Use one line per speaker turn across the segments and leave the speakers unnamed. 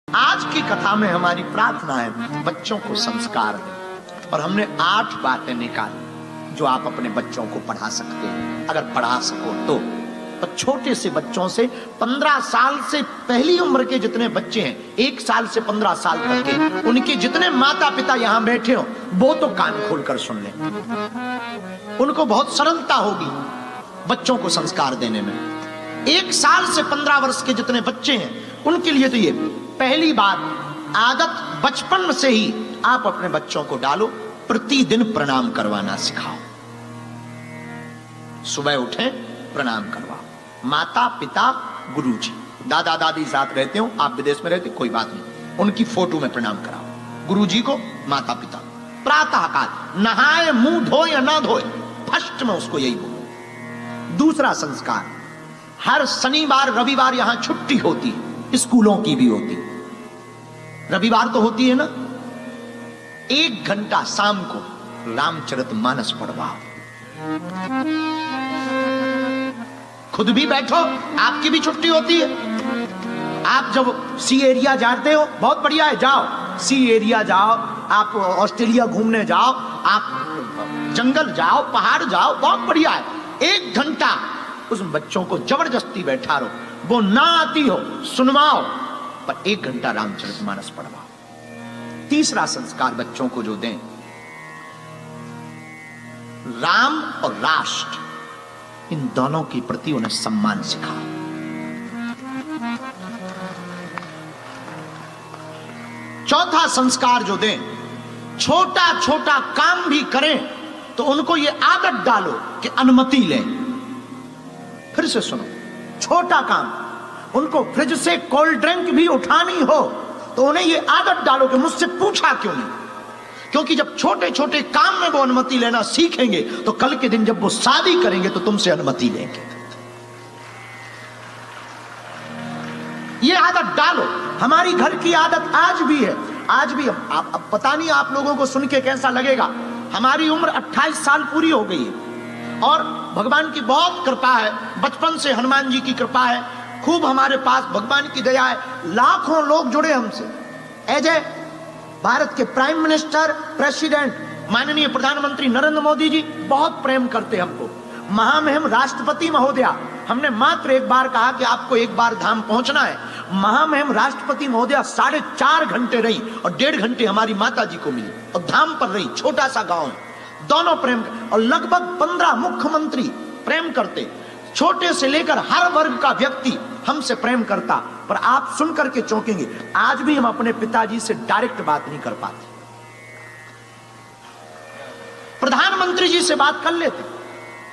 आज की कथा में हमारी प्रार्थना है बच्चों को संस्कार दें और हमने 8 बातें निकाली जो आप अपने बच्चों को पढ़ा सकते हैं अगर पढ़ा सको तो। छोटे से बच्चों से 15 साल से पहली उम्र के जितने बच्चे हैं 1 साल से 15 साल तक के उनके जितने माता पिता यहां बैठे हो वो तो कान खोलकर सुन लें। उनको बहुत सरलता होगी बच्चों को संस्कार देने में। 1 साल से 15 वर्ष के जितने बच्चे हैं उनके लिए तो ये पहली बात आदत बचपन से ही आप अपने बच्चों को डालो, प्रतिदिन प्रणाम करवाना सिखाओ। सुबह उठे प्रणाम करवाओ। माता पिता गुरुजी दादा दादी साथ रहते हो, आप विदेश में रहते कोई बात नहीं, उनकी फोटो में प्रणाम कराओ। गुरुजी को माता पिता। प्रातः काल नहाए मुंह धोए या ना धोए फर्स्ट में उसको यही बोलो। दूसरा संस्कार, हर शनिवार रविवार यहां छुट्टी होती है, स्कूलों की भी होती, रविवार तो होती है ना। 1 घंटा शाम को रामचरितमानस पढ़वाओ। खुद भी बैठो, आपकी भी छुट्टी होती है। आप जब सी एरिया जाते हो बहुत बढ़िया है, जाओ सी एरिया जाओ, आप ऑस्ट्रेलिया घूमने जाओ, आप जंगल जाओ, पहाड़ जाओ, बहुत बढ़िया है। 1 घंटा उस बच्चों को जबरदस्ती बैठा रहो, वो ना आती हो सुनवाओ, पर 1 घंटा रामचरितमानस पढ़वाओ। तीसरा संस्कार बच्चों को जो दें, राम और राष्ट्र इन दोनों के प्रति उन्हें सम्मान सिखाओ। चौथा संस्कार जो दें, छोटा छोटा काम भी करें तो उनको ये आदत डालो कि अनुमति लें। फिर से सुनो, छोटा काम, उनको फ्रिज से कोल्ड ड्रिंक भी उठानी हो तो उन्हें ये आदत डालो कि मुझसे पूछा क्यों नहीं। क्योंकि जब छोटे छोटे काम में वो अनुमति लेना सीखेंगे तो कल के दिन जब वो शादी करेंगे तो तुमसे अनुमति लेंगे। ये आदत डालो। हमारी घर की आदत आज भी है, आज भी अब पता नहीं आप लोगों को सुन के कैसा लगेगा, हमारी उम्र 28 साल पूरी हो गई है और भगवान की बहुत कृपा है, बचपन से हनुमान जी की कृपा है, खूब हमारे पास भगवान की दया है। लाखों लोग जुड़े हमसे। अजय भारत के प्राइम मिनिस्टर, प्रेसिडेंट, माननीय प्रधानमंत्री नरेंद्र मोदी जी बहुत प्रेम करते हमको। महामहिम राष्ट्रपति महोदया, हमने मात्र 1 बार कहा कि आपको 1 बार धाम पहुंचना है। महामहिम राष्ट्रपति महोदया 4.5 घंटे रही और 1.5 घंटे हमारी माता जी को मिली और धाम पर रही। छोटा सा गांव है, दोनों प्रेम, और लगभग 15 मुख्यमंत्री प्रेम करते। छोटे से लेकर हर वर्ग का व्यक्ति हमसे प्रेम करता। पर आप सुनकर के चौंकेंगे, आज भी हम अपने पिताजी से डायरेक्ट बात नहीं कर पाते। प्रधानमंत्री जी से बात कर लेते,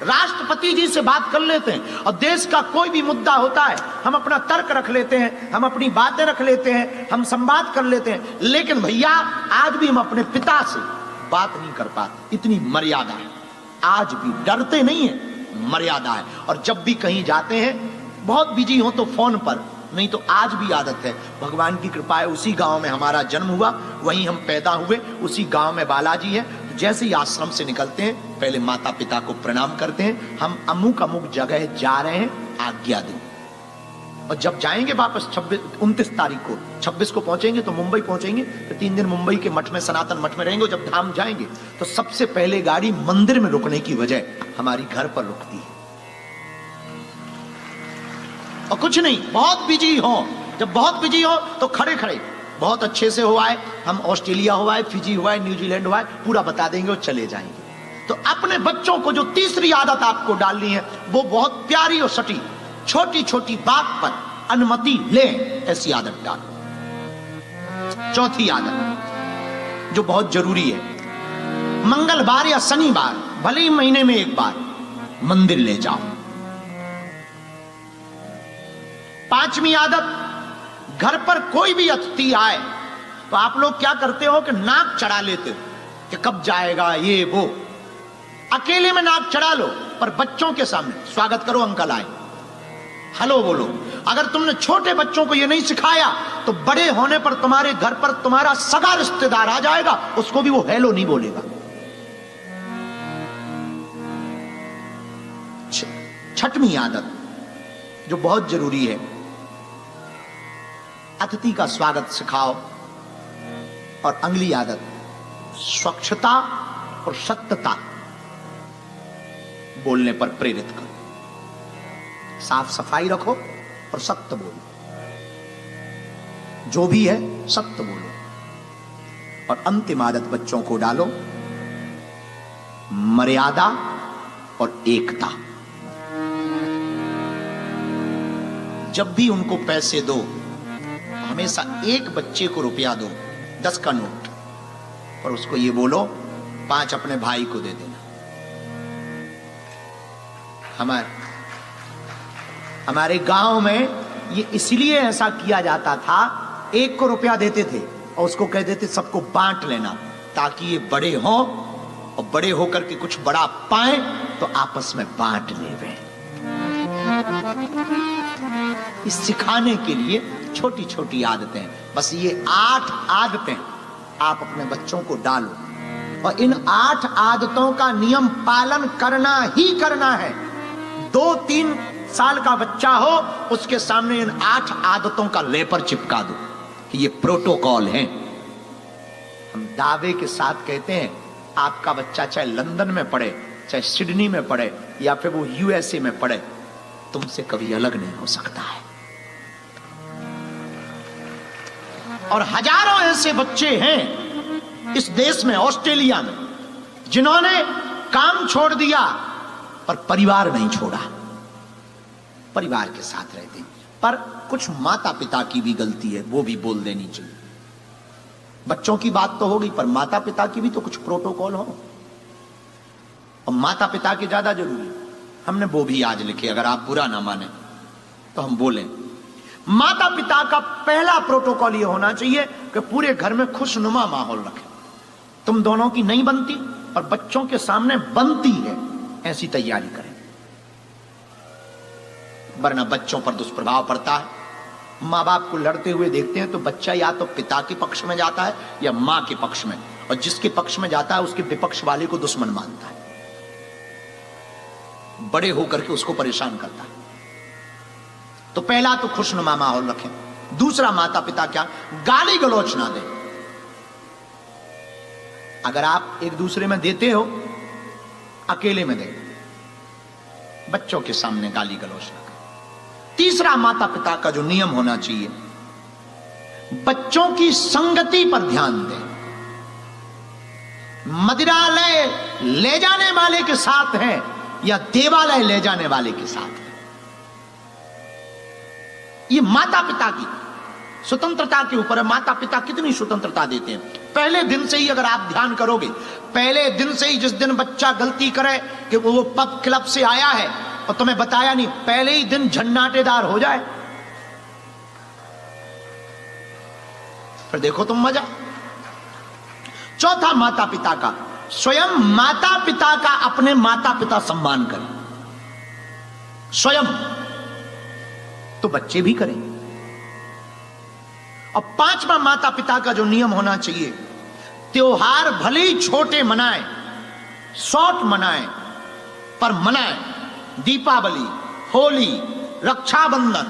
राष्ट्रपति जी से बात कर लेते हैं, और देश का कोई भी मुद्दा होता है हम अपना तर्क रख लेते हैं, हम अपनी बातें रख लेते हैं, हम संवाद कर लेते हैं। लेकिन भैया आज भी हम अपने पिता से बात नहीं कर पाते, इतनी मर्यादा है। आज भी डरते नहीं है, मर्यादा है। और जब भी कहीं जाते हैं बहुत बिजी हो तो फोन पर, नहीं तो आज भी आदत है। भगवान की कृपा है, उसी गांव में हमारा जन्म हुआ, वहीं हम पैदा हुए, उसी गांव में बालाजी है। तो जैसे ही आश्रम से निकलते हैं पहले माता पिता को प्रणाम करते हैं, हम अमुक अमुक जगह जा रहे हैं, आज्ञा दें। और जब जाएंगे वापस 29 तारीख को, 26 को पहुंचेंगे तो मुंबई पहुंचेंगे, तो 3 दिन मुंबई के मठ में, सनातन मठ में रहेंगे। जब धाम जाएंगे तो सबसे पहले गाड़ी मंदिर में रुकने की वजह हमारी घर पर रुकती है। और कुछ नहीं, बहुत बिजी हो, जब बहुत बिजी हो तो खड़े खड़े बहुत अच्छे से हो आए, हम ऑस्ट्रेलिया हो आए, फिजी हो आए, न्यूजीलैंड हो आए, पूरा बता देंगे और चले जाएंगे। तो अपने बच्चों को जो तीसरी आदत आपको डालनी है वो बहुत प्यारी और सटी, छोटी छोटी बात पर अनुमति ले, ऐसी आदत डालो। चौथी आदत जो बहुत जरूरी है, मंगलवार या शनिवार, भले ही महीने में 1 बार मंदिर ले जाओ। 5वीं आदत, घर पर कोई भी अतिथि आए तो आप लोग क्या करते हो कि नाक चढ़ा लेते हो कि कब जाएगा ये वो। अकेले में नाक चढ़ा लो, पर बच्चों के सामने स्वागत करो, अंकल आए, हेलो बोलो। अगर तुमने छोटे बच्चों को ये नहीं सिखाया तो बड़े होने पर तुम्हारे घर पर तुम्हारा सगा रिश्तेदार आ जाएगा, उसको भी वो हेलो नहीं बोलेगा। 6वीं आदत जो बहुत जरूरी है, अतिथि का स्वागत सिखाओ। और अगली आदत, स्वच्छता और सत्यता बोलने पर प्रेरित करो। साफ सफाई रखो और सत्य बोलो, जो भी है सत्य बोलो। और अंतिम आदत बच्चों को डालो, मर्यादा और एकता। जब भी उनको पैसे दो, हमेशा एक बच्चे को रुपया दो, 10 का नोट, और उसको ये बोलो 5 अपने भाई को दे देना। हमारे गांव में ये इसलिए ऐसा किया जाता था, एक को रुपया देते थे और उसको कहते थे सबको बांट लेना, ताकि ये बड़े हों और बड़े होकर के कुछ बड़ा पाए तो आपस में बांट लेवे। इस सिखाने के लिए छोटी छोटी आदतें, बस ये 8 आदतें आप अपने बच्चों को डालो, और इन 8 आदतों का नियम पालन करना ही करना है। 2-3 साल का बच्चा हो, उसके सामने इन 8 आदतों का लेपर चिपका दो कि ये प्रोटोकॉल है। हम दावे के साथ कहते हैं, आपका बच्चा चाहे लंदन में पढ़े, चाहे सिडनी में पढ़े, या फिर वो यूएसए में पढ़े, तुमसे कभी अलग नहीं हो सकता है। और हजारों ऐसे बच्चे हैं इस देश में, ऑस्ट्रेलिया में, जिन्होंने काम छोड़ दिया पर परिवार नहीं छोड़ा, परिवार के साथ रहते हैं। पर कुछ माता पिता की भी गलती है, वो भी बोल देनी चाहिए। बच्चों की बात तो हो गई, पर माता पिता की भी तो कुछ प्रोटोकॉल हो, और माता पिता की ज्यादा जरूरी है। हमने वो भी आज लिखे, अगर आप बुरा ना माने तो हम बोलें। माता पिता का पहला प्रोटोकॉल ये होना चाहिए कि पूरे घर में खुशनुमा माहौल रखें। तुम दोनों की नहीं बनती और बच्चों के सामने बनती है, ऐसी तैयारी करें, वरना बच्चों पर दुष्प्रभाव पड़ता है। माँ बाप को लड़ते हुए देखते हैं तो बच्चा या तो पिता के पक्ष में जाता है या माँ के पक्ष में, और जिसके पक्ष में जाता है उसके विपक्ष वाले को दुश्मन मानता है, बड़े होकर के उसको परेशान करता है। तो पहला तो खुशनुमा माहौल रखें। दूसरा, माता पिता क्या गाली गलौच ना दें। अगर आप एक दूसरे में देते हो, अकेले में दें, बच्चों के सामने गाली गलौच ना करें। तीसरा, माता पिता का जो नियम होना चाहिए, बच्चों की संगति पर ध्यान दें। मदिरालय ले जाने वाले के साथ हैं या देवालय ले जाने वाले के साथ है, ये माता पिता की स्वतंत्रता के ऊपर है। माता पिता कितनी स्वतंत्रता देते हैं। पहले दिन से ही अगर आप ध्यान करोगे, पहले दिन से ही, जिस दिन बच्चा गलती करे कि वो पब क्लब से आया है और तुम्हें बताया नहीं, पहले ही दिन झन्नाटेदार हो जाए, फिर देखो तुम मजा। चौथा, माता पिता का, स्वयं माता पिता का अपने माता पिता सम्मान करें, स्वयं, तो बच्चे भी करें। और पांचवा, माता पिता का जो नियम होना चाहिए, त्योहार भले ही छोटे मनाएं, शॉर्ट मनाएं, पर मनाएं। दीपावली, होली, रक्षाबंधन,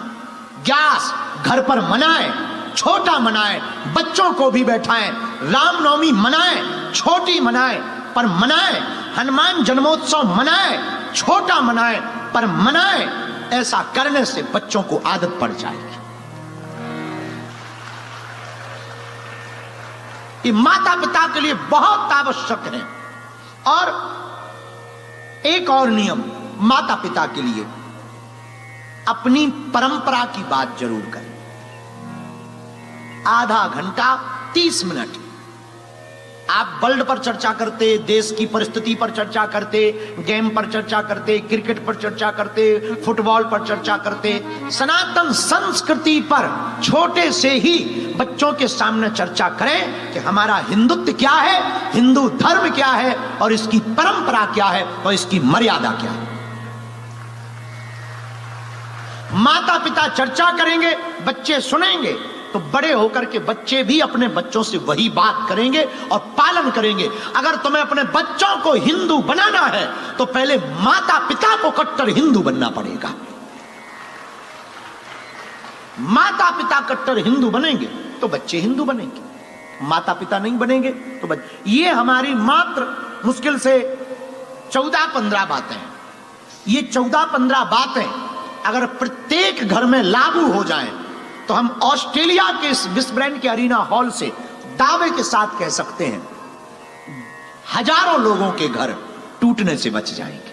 ग्यास घर पर मनाएं, छोटा मनाएं, बच्चों को भी बैठाएं। रामनवमी मनाएं, छोटी मनाएं, पर मनाएं। हनुमान जन्मोत्सव मनाएं, छोटा मनाएं, पर मनाएं। ऐसा करने से बच्चों को आदत पड़ जाएगी। ये माता पिता के लिए बहुत आवश्यक है। और एक और नियम माता पिता के लिए, अपनी परंपरा की बात जरूर करें। आधा घंटा 30 मिनट आप वर्ल्ड पर चर्चा करते, देश की परिस्थिति पर चर्चा करते, गेम पर चर्चा करते, क्रिकेट पर चर्चा करते, फुटबॉल पर चर्चा करते, सनातन संस्कृति पर छोटे से ही बच्चों के सामने चर्चा करें कि हमारा हिंदुत्व क्या है, हिंदू धर्म क्या है, और इसकी परंपरा क्या है, और इसकी मर्यादा क्या है। माता पिता चर्चा करेंगे, बच्चे सुनेंगे, तो बड़े होकर के बच्चे भी अपने बच्चों से वही बात करेंगे और पालन करेंगे। अगर तुम्हें अपने बच्चों को हिंदू बनाना है तो पहले माता पिता को कट्टर हिंदू बनना पड़ेगा। माता पिता कट्टर हिंदू बनेंगे तो बच्चे हिंदू बनेंगे, माता पिता नहीं बनेंगे तो बच्चे। ये हमारी मात्र मुश्किल से 14-15 बातें हैं। ये 14-15 बातें अगर प्रत्येक घर में लागू हो जाएं तो हम ऑस्ट्रेलिया के इस विश्व ब्रांड के अरीना हॉल से दावे के साथ कह सकते हैं हजारों लोगों के घर टूटने से बच जाएंगे,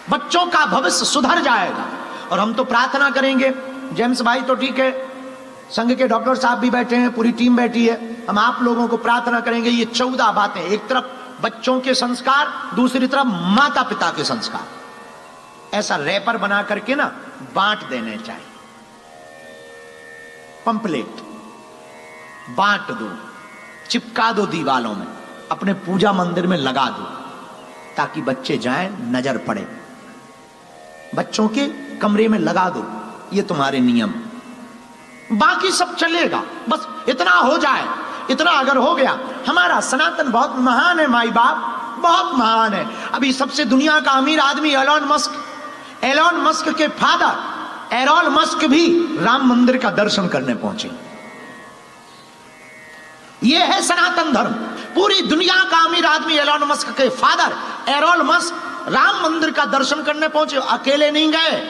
बच्चों का भविष्य सुधर जाएगा। और हम तो प्रार्थना करेंगे, जेम्स भाई तो ठीक है, संघ के डॉक्टर साहब भी बैठे हैं, पूरी टीम बैठी है, हम आप लोगों को प्रार्थना करेंगे ये 14 बातें, एक तरफ बच्चों के संस्कार, दूसरी तरफ माता पिता के संस्कार, ऐसा रैपर बना करके ना बांट देने चाहिए, पंपलेट बांट दो, चिपका दो दीवालों में, अपने पूजा मंदिर में लगा दो, ताकि बच्चे जाएं, नजर पड़े, बच्चों के कमरे में लगा दो, ये तुम्हारे नियम, बाकी सब चलेगा, बस इतना हो जाए। इतना अगर हो गया, हमारा सनातन बहुत महान है, माई बाप बहुत महान है। अभी सबसे दुनिया का अमीर आदमी एलोन मस्क के फादर एरोल मस्क भी राम मंदिर का दर्शन करने पहुंचे। यह है सनातन धर्म। पूरी दुनिया का अमीर आदमी एलोन मस्क के फादर एरोल मस्क राम मंदिर का दर्शन करने पहुंचे। अकेले नहीं गए,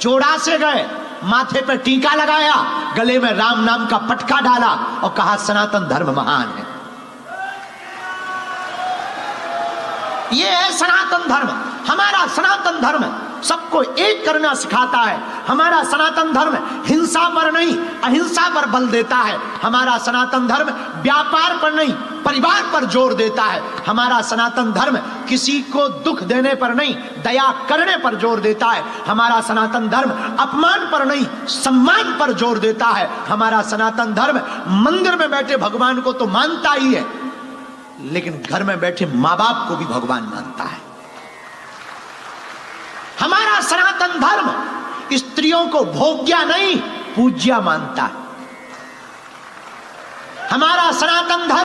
जोड़ा से गए, माथे पे टीका लगाया, गले में राम नाम का पटका डाला और कहा सनातन धर्म महान है। यह है सनातन धर्म। हमारा सनातन धर्म सबको एक करना सिखाता है। हमारा सनातन धर्म हिंसा पर नहीं, अहिंसा पर बल देता है। हमारा सनातन धर्म व्यापार पर नहीं, परिवार पर जोर देता है। हमारा सनातन धर्म किसी को दुख देने पर नहीं, दया करने पर जोर देता है। हमारा सनातन धर्म अपमान पर नहीं, सम्मान पर जोर देता है। हमारा सनातन धर्म मंदिर में बैठे भगवान को तो मानता ही है, लेकिन घर में बैठे माँ बाप को भी भगवान मानता है। हमारा सनातन धर्म स्त्रियों को भोग्या नहीं, पूज्या मानता है। हमारा सनातन धर्म